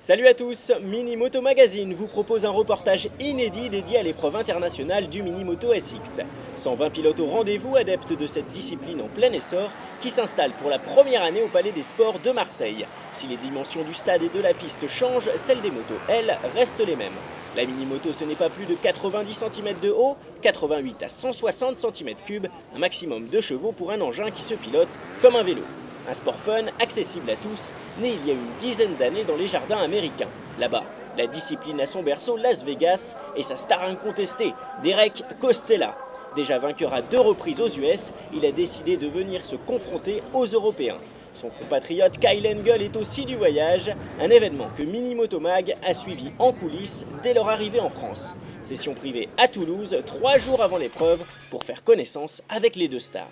Salut à tous, Minimoto Magazine vous propose un reportage inédit dédié à l'épreuve internationale du Minimoto SX. 120 pilotes au rendez-vous, adeptes de cette discipline en plein essor, qui s'installe pour la première année au Palais des Sports de Marseille. Si les dimensions du stade et de la piste changent, celles des motos, elles, restent les mêmes. La Minimoto, ce n'est pas plus de 90 cm de haut, 88 à 160 cm3, un maximum de chevaux pour un engin qui se pilote comme un vélo. Un sport fun, accessible à tous, né il y a une dizaine d'années dans les jardins américains. Là-bas, la discipline a son berceau Las Vegas et sa star incontestée, Derek Costella. Déjà vainqueur à 2 reprises aux US, il a décidé de venir se confronter aux Européens. Son compatriote Kyle Engel est aussi du voyage, un événement que Minimoto Mag a suivi en coulisses dès leur arrivée en France. Session privée à Toulouse, 3 jours avant l'épreuve, pour faire connaissance avec les deux stars.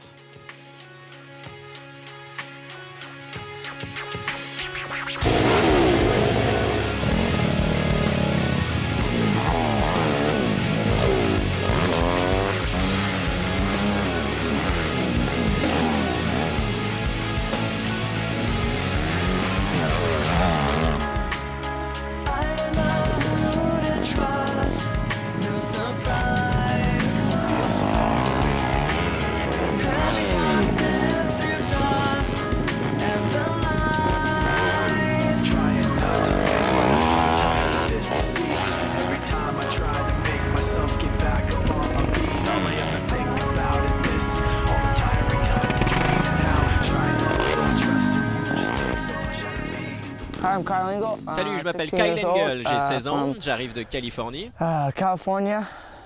Salut, je m'appelle Kyle Engel, j'ai 16 ans, j'arrive de Californie. California,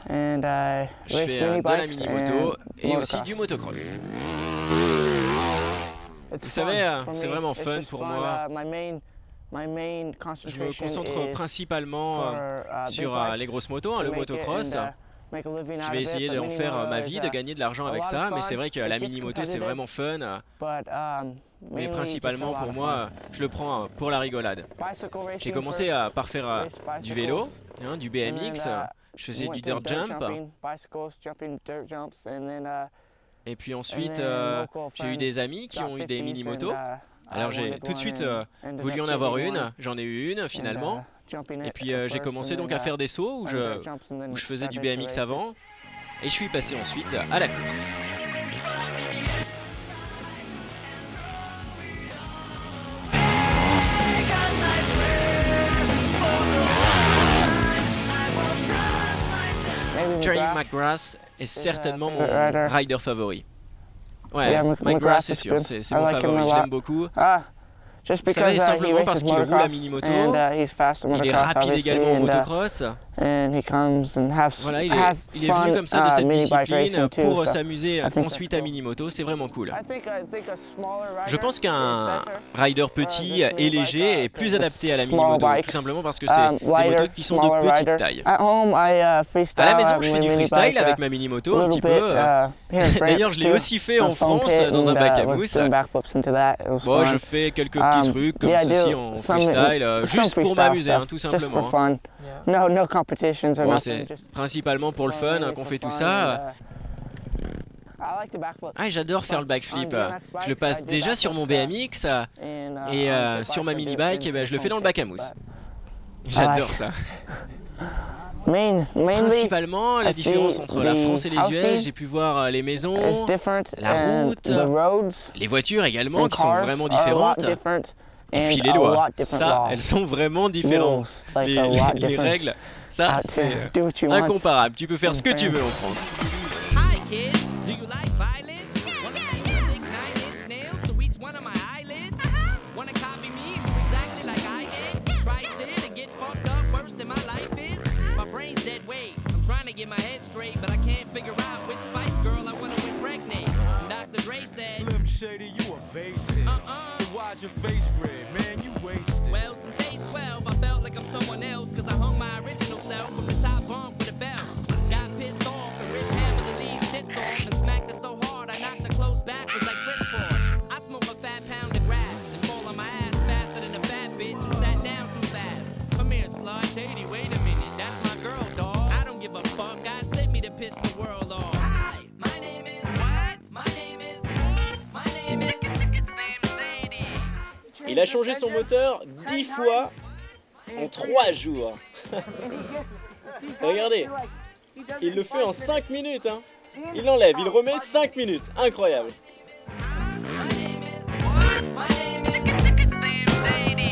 je fais de la mini-moto et aussi du motocross. Vous savez, c'est vraiment fun pour moi. Je me concentre principalement sur les grosses motos, le motocross. Je vais essayer d'en faire ma vie, de gagner de l'argent avec ça, mais c'est vrai que la mini-moto c'est vraiment fun. Mais principalement pour moi, je le prends pour la rigolade. J'ai commencé par faire du vélo, du BMX, je faisais du dirt jump. Et puis ensuite, j'ai eu des amis qui ont eu des mini-motos. Alors j'ai tout de suite voulu en avoir une, j'en ai eu une finalement. Et puis j'ai commencé donc à faire des sauts où je faisais du BMX avant. Et je suis passé ensuite à la course. Jerry McGrath est certainement mon rider favori. Ouais, McGrath c'est sûr, c'est mon favori, je l'aime beaucoup. Vous savez, simplement parce qu'il roule à mini-moto, il est rapide également en motocross. Voilà, il est venu comme ça de cette discipline pour s'amuser ensuite à mini-moto, c'est vraiment cool. Je pense qu'un rider petit et léger est plus adapté à la mini-moto, tout simplement parce que c'est des motos qui sont de petite taille. À la maison, je fais du freestyle avec ma mini-moto un petit peu. D'ailleurs, je l'ai aussi fait en France dans un bac à mousse. Bon, je fais quelques petits trucs comme ceci en freestyle, juste pour m'amuser, tout simplement. Bon, c'est principalement pour le fun qu'on fait tout ça. J'adore faire le backflip. Je le passe déjà sur mon BMX et sur ma mini-bike, je le fais dans le bac à mousse. J'adore ça. Principalement, la différence entre la France et les US, j'ai pu voir les maisons, la route, les voitures également qui sont vraiment différentes. Et puis les lois, ça, elles sont vraiment différentes. Les règles, ça, c'est incomparable. Tu peux faire ce que tu veux en France. Shady, you a basic. Why's your face red, man? You wasted. Well, since age 12, I felt like I'm someone else, cause I hung my original self from the top bunk with a bell. Got pissed off and ripped half of the leaves tits off and smacked it so hard I knocked the clothes backwards like Chris Cross. I smoked a fat pound of grass and fall on my ass faster than a fat bitch who sat down too fast. Come here, slut. Shady, wait a minute, that's my girl, dawg. I don't give a fuck, God sent me to piss the world off. Hi, my name is what? My name is Il a changé son moteur 10 fois en 3 jours. Regardez, il le fait en 5 minutes. Hein. Il l'enlève, il remet 5 minutes. Incroyable.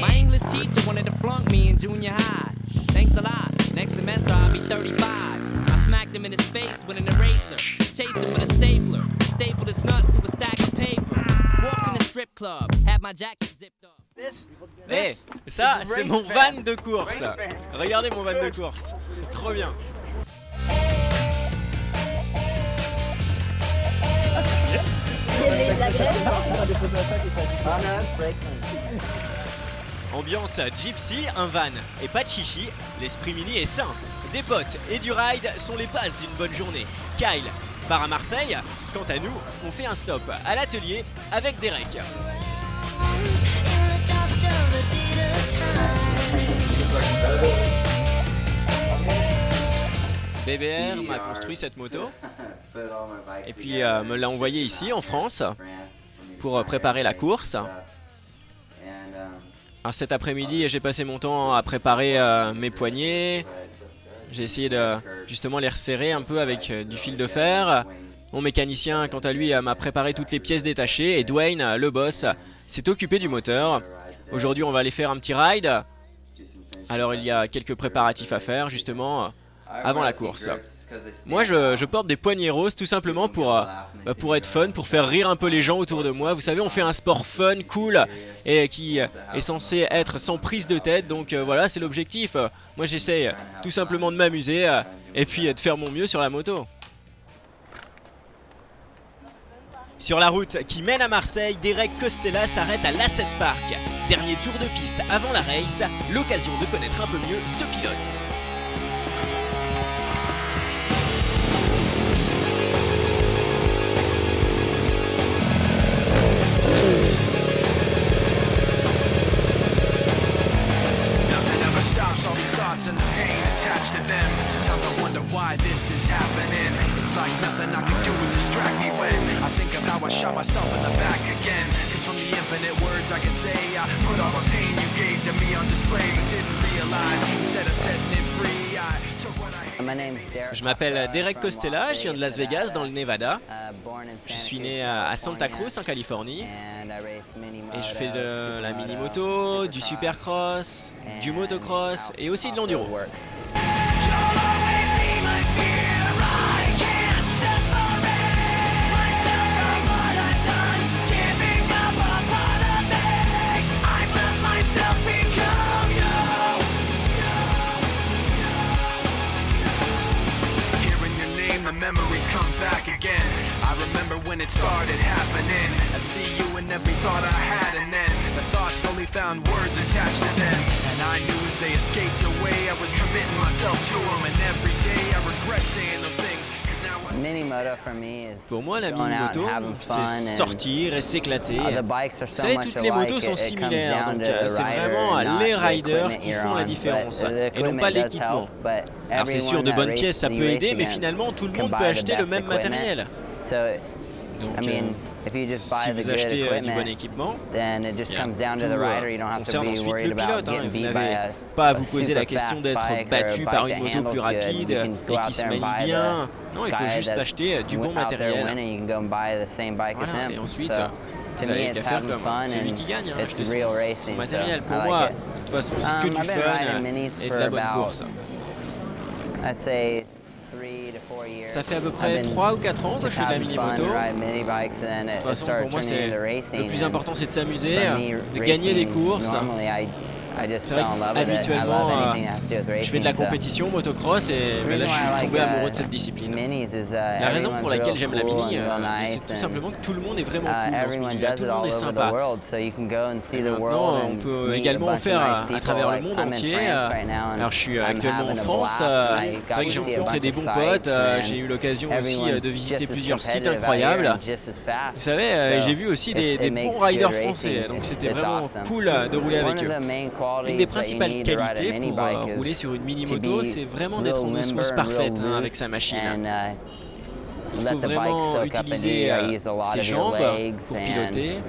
My English teacher wanted to flunk me in junior high. Thanks a lot. Next semester I'll be 35. I smacked him in his face with an eraser. Chased him with a stapler. Stapled his nuts to a stack of paper. Walked in a strip club. Had my jacket zipped up. Hey, ça, c'est mon van de course. Regardez mon van de course. Trop bien. Ambiance gypsy, un van et pas de chichi, l'esprit mini est sain. Des potes et du ride sont les bases d'une bonne journée. Kyle part à Marseille, quant à nous, on fait un stop à l'atelier avec Derek. BBR m'a construit cette moto et puis me l'a envoyé ici en France pour préparer la course. Alors cet après-midi, j'ai passé mon temps à préparer mes poignées. J'ai essayé de justement les resserrer un peu avec du fil de fer. Mon mécanicien, quant à lui, m'a préparé toutes les pièces détachées et Dwayne, le boss, s'est occupé du moteur. Aujourd'hui, on va aller faire un petit ride. Alors il y a quelques préparatifs à faire justement avant la course. Moi je porte des poignets roses tout simplement pour être fun, pour faire rire un peu les gens autour de moi. Vous savez, on fait un sport fun, cool et qui est censé être sans prise de tête. Donc voilà, c'est l'objectif. Moi j'essaie tout simplement de m'amuser et puis de faire mon mieux sur la moto. Sur la route qui mène à Marseille, Derek Costella s'arrête à l'Asset Park. Dernier tour de piste avant la race, l'occasion de connaître un peu mieux ce pilote. And the pain attached to them. Sometimes I wonder why this is happening. It's like nothing I can do would distract me when I think of how I shot myself in the back again. Cause from the infinite words I can say, I put all the pain you gave to me on display. Didn't realize instead of setting it free, I took what I Je m'appelle Derek Costella, je viens de Las Vegas dans le Nevada. Je suis né à Santa Cruz en Californie et je fais de la mini-moto, du supercross, du motocross et aussi de l'enduro. memories come back again. I remember when it started happening. I'd see you in every thought I had, and then the thoughts slowly found words attached to them. And I knew as they escaped away, I was committing myself to them. And every day I regret saying those things. Pour moi, la mini-moto, c'est sortir et s'éclater. Vous savez, toutes les motos sont similaires, donc c'est vraiment les riders qui font la différence, et non pas l'équipement. Alors c'est sûr, de bonnes pièces, ça peut aider, mais finalement, tout le monde peut acheter le même matériel. Donc, si vous achetez du bon équipement, tout concerne ensuite le pilote. Hein, vous n'avez pas à vous poser la question d'être battu par une moto plus rapide et qui se manie bien. Non, il faut juste acheter du bon matériel. Voilà, et ensuite, vous n'avez qu'à faire comme celui qui gagne, hein, acheter son matériel. Pour moi, de toute façon, c'est que du fun et de la bonne course. Ça fait à peu près 3 ou 4 ans que je fais de la mini-moto. De toute façon, pour moi, le plus important, c'est de s'amuser, de gagner des courses. C'est vrai qu'habituellement, je fais de la compétition motocross et là, je suis tombé amoureux de cette discipline. La raison pour laquelle j'aime la mini, c'est tout simplement que tout le monde est vraiment cool dans ce milieu-là, tout le monde est sympa. Et maintenant, on peut également en faire à travers le monde entier. Alors, je suis actuellement en France. C'est vrai que j'ai rencontré des bons potes. J'ai eu l'occasion aussi de visiter plusieurs sites incroyables. Vous savez, j'ai vu aussi des bons riders français. Donc, c'était vraiment cool de rouler avec eux. Une des principales qualités pour rouler sur une mini-moto, c'est vraiment d'être en osmose parfaite avec sa machine. Il faut vraiment utiliser ses jambes pour piloter.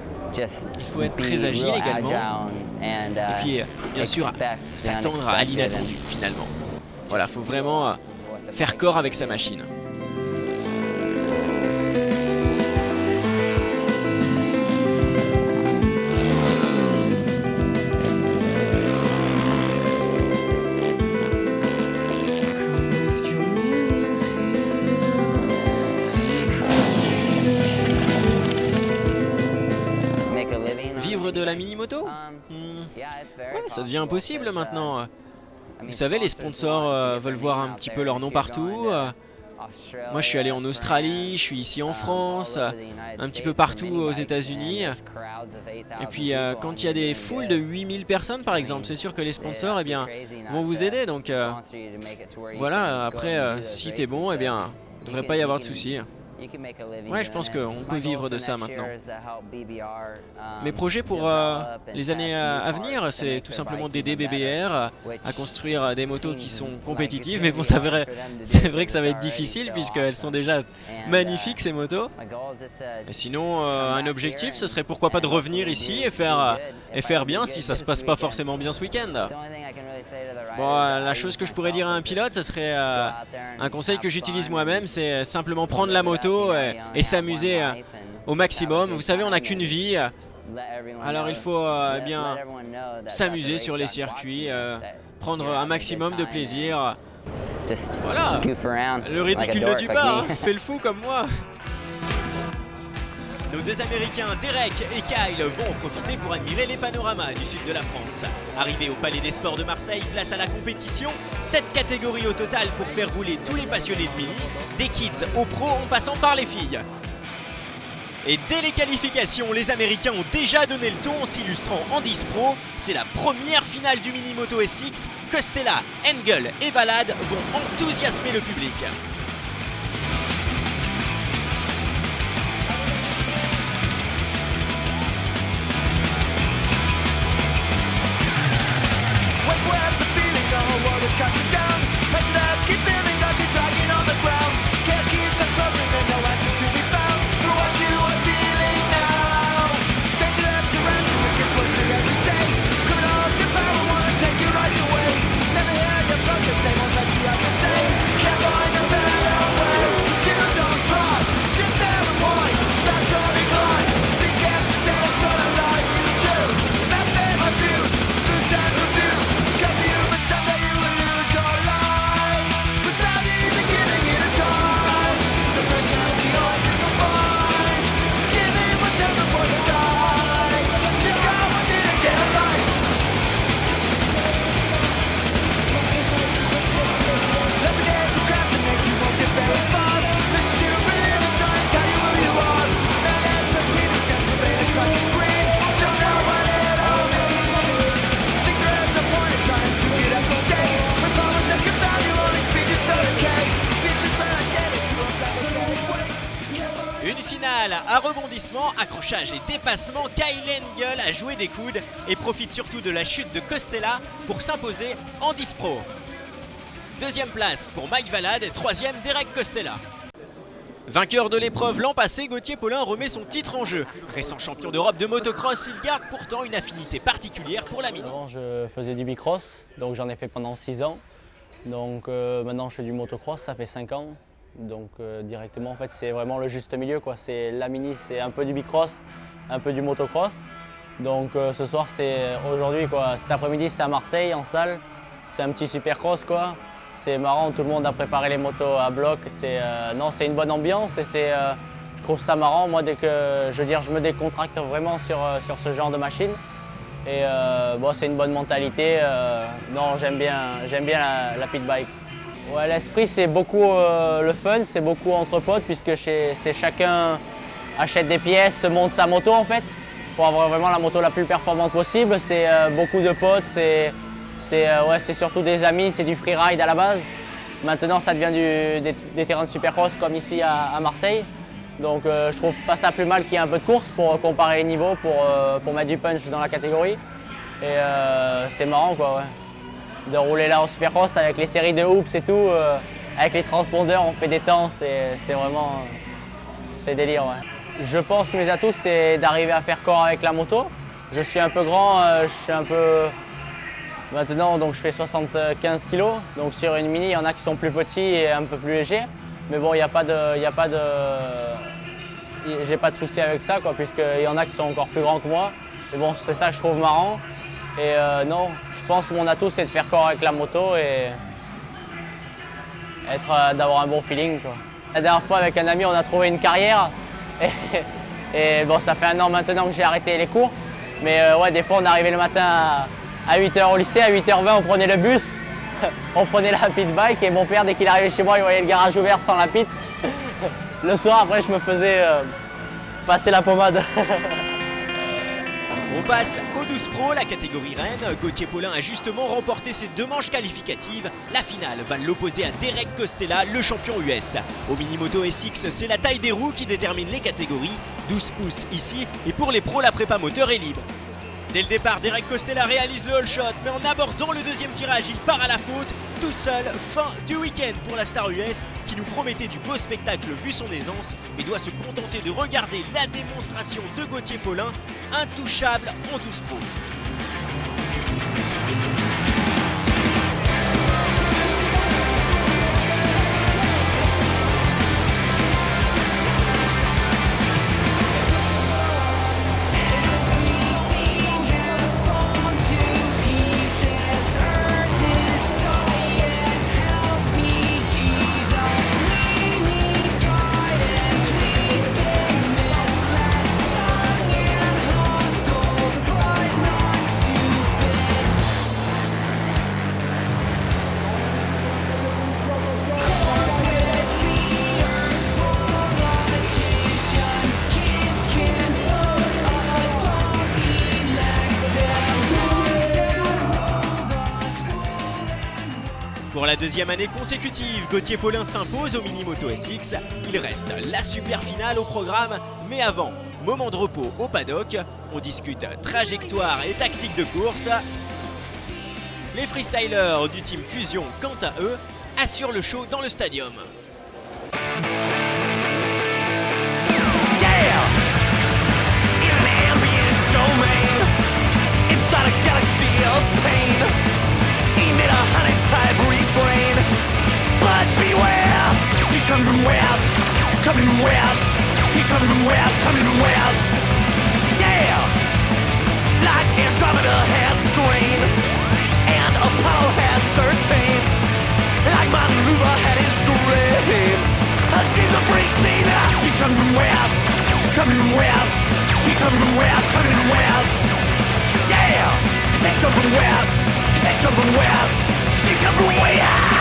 Il faut être très agile également. Et puis, bien sûr, s'attendre à l'inattendu, finalement. Voilà, il faut vraiment faire corps avec sa machine. Vivre de la mini-moto ? Ouais, ça devient impossible maintenant. Vous savez, les sponsors veulent voir un petit peu leur nom partout. Moi, je suis allé en Australie, je suis ici en France, un petit peu partout aux États-Unis. Et puis, quand il y a des foules de 8000 personnes, par exemple, c'est sûr que les sponsors, eh bien, vont vous aider. Donc, voilà, après, si t'es bon, eh bien, il ne devrait pas y avoir de soucis. Ouais, je pense qu'on peut vivre de ça maintenant. Mes projets pour les années à venir, c'est tout simplement d'aider BBR à construire des motos qui sont compétitives. Mais bon, c'est vrai que ça va être difficile puisqu'elles sont déjà magnifiques ces motos. Et sinon, un objectif, ce serait pourquoi pas de revenir ici et faire bien si ça se passe pas forcément bien ce week-end. Bon, la chose que je pourrais dire à un pilote, ça serait un conseil que j'utilise moi-même, c'est simplement prendre la moto et s'amuser au maximum. Vous savez, on n'a qu'une vie, alors il faut bien s'amuser sur les circuits, prendre un maximum de plaisir. Voilà, le ridicule ne tue pas, hein. Fais le fou comme moi. Nos deux Américains, Derek et Kyle, vont en profiter pour admirer les panoramas du sud de la France. Arrivés au Palais des Sports de Marseille, place à la compétition, 7 catégories au total pour faire rouler tous les passionnés de mini, des kids aux pros en passant par les filles. Et dès les qualifications, les Américains ont déjà donné le ton en s'illustrant en 10 Pro. C'est la première finale du Mini Moto SX. Costella, Engel et Valade vont enthousiasmer le public. À rebondissement, accrochage et dépassement, Kyle Engel a joué des coudes et profite surtout de la chute de Costella pour s'imposer en 10 Pro. Deuxième place pour Mike Valade et troisième Derek Costella. Vainqueur de l'épreuve l'an passé, Gauthier Paulin remet son titre en jeu. Récent champion d'Europe de motocross, il garde pourtant une affinité particulière pour la mini. Avant, je faisais du bicross, donc j'en ai fait pendant 6 ans. Donc maintenant je fais du motocross, ça fait 5 ans. Donc directement en fait c'est vraiment le juste milieu quoi. C'est la mini, c'est un peu du bicross, un peu du motocross. Donc ce soir c'est aujourd'hui quoi, cet après-midi c'est à Marseille en salle. C'est un petit supercross quoi. C'est marrant, tout le monde a préparé les motos à bloc. C'est une bonne ambiance et je trouve ça marrant. Moi dès que je me décontracte vraiment sur ce genre de machine. Et bon, c'est une bonne mentalité. Non, j'aime bien la pit bike. Ouais, l'esprit, c'est beaucoup le fun, c'est beaucoup entre potes, puisque chacun achète des pièces, monte sa moto en fait, pour avoir vraiment la moto la plus performante possible. C'est beaucoup de potes, c'est surtout des amis, c'est du freeride à la base. Maintenant, ça devient des terrains de supercross comme ici à Marseille. Donc je trouve pas ça plus mal qu'il y ait un peu de course pour comparer les niveaux, pour mettre du punch dans la catégorie. Et c'est marrant quoi, ouais. De rouler là en supercross avec les séries de hoops et tout, avec les transpondeurs, on fait des temps, c'est vraiment c'est délire. Ouais. Je pense que mes atouts c'est d'arriver à faire corps avec la moto, je suis un peu grand, je suis un peu... Maintenant, donc, je fais 75 kg. Donc sur une mini, il y en a qui sont plus petits et un peu plus légers. Mais bon, il n'y a pas de... J'ai pas de souci avec ça, quoi, puisqu'il y en a qui sont encore plus grands que moi. Et bon, c'est ça que je trouve marrant. Et non, je pense que mon atout, c'est de faire corps avec la moto et d'avoir un bon feeling, quoi. La dernière fois, avec un ami, on a trouvé une carrière. Et bon, ça fait 1 an maintenant que j'ai arrêté les cours. Mais ouais, des fois, on arrivait le matin à 8h au lycée, à 8h20, on prenait le bus, on prenait la pit bike. Et mon père, dès qu'il arrivait chez moi, il voyait le garage ouvert sans la pit. Le soir, après, je me faisais passer la pommade. On passe au 12 Pro, la catégorie reine. Gauthier Paulin a justement remporté ses 2 manches qualificatives. La finale va l'opposer à Derek Costella, le champion US. Au Minimoto SX, c'est la taille des roues qui détermine les catégories. 12 pouces ici, et pour les pros, la prépa moteur est libre. Dès le départ, Derek Costella réalise le all shot, mais en abordant le 2e virage, il part à la faute. Tout seul, fin du week-end pour la star US, qui nous promettait du beau spectacle vu son aisance, mais doit se contenter de regarder la démonstration de Gauthier Paulin, intouchable en 12 Pro. Pour la 2e année consécutive, Gauthier Paulin s'impose au Minimoto SX. Il reste la super finale au programme, mais avant, moment de repos au paddock, on discute trajectoire et tactique de course. Les freestylers du team Fusion, quant à eux, assurent le show dans le stadium. But beware, she's coming from where? Coming from where? She's coming from where? Coming from where? Yeah! Like Andromeda had strain, and Apollo had 13. Like Martin Luther had his dream. A dream's a freak scene. She's coming from where? Coming from where? She's coming from where? Coming from where? Yeah! She's coming from where? She's coming from where? She's coming from where?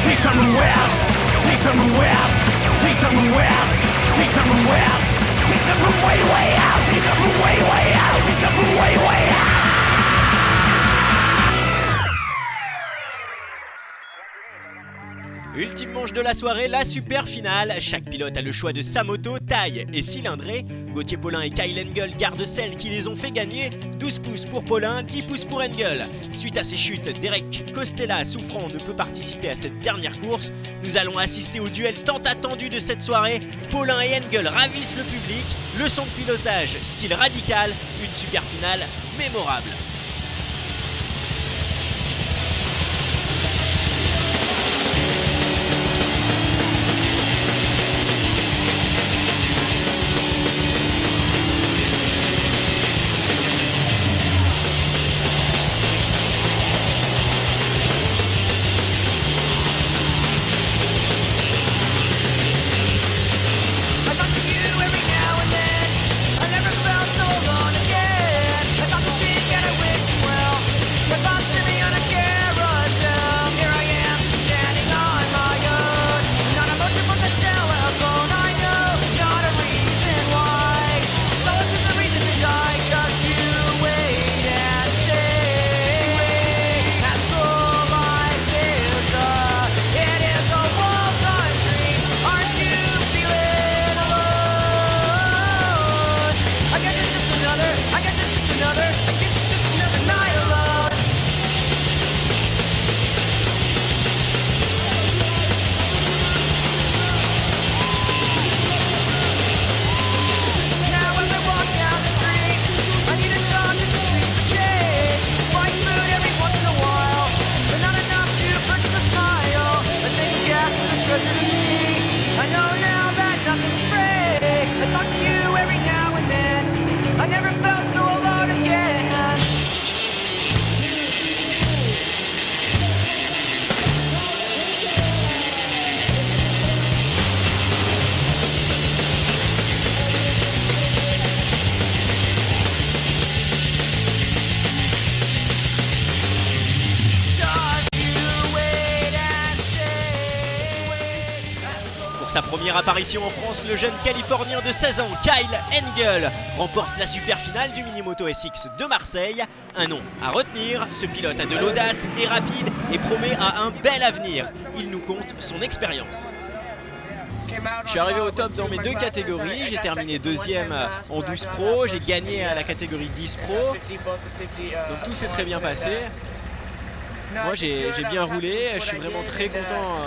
She's coming where? She's coming where? She's coming where? She's coming where? She's coming way, way out. She's coming way, way out. She's coming way, way out. Ultime manche de la soirée, la super finale. Chaque pilote a le choix de sa moto, taille et cylindrée. Gauthier Paulin et Kyle Engel gardent celles qui les ont fait gagner. 12 pouces pour Paulin, 10 pouces pour Engel. Suite à ces chutes, Derek Costella, souffrant, ne peut participer à cette dernière course. Nous allons assister au duel tant attendu de cette soirée. Paulin et Engel ravissent le public. Leçon de pilotage, style radical. Une super finale mémorable. I never felt so alone again. I thought the thing that I sa première apparition en France, le jeune Californien de 16 ans, Kyle Engel, remporte la super finale du Minimoto SX de Marseille. Un nom à retenir, ce pilote a de l'audace, est rapide et promet à un bel avenir. Il nous conte son expérience. Je suis arrivé au top dans mes 2 catégories, j'ai terminé 2e en 12 Pro, j'ai gagné à la catégorie 10 Pro, donc tout s'est très bien passé. Moi j'ai bien roulé, je suis vraiment très content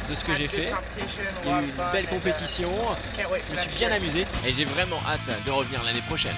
de ce que j'ai fait. Il y a eu une belle compétition, je me suis bien amusé et j'ai vraiment hâte de revenir l'année prochaine.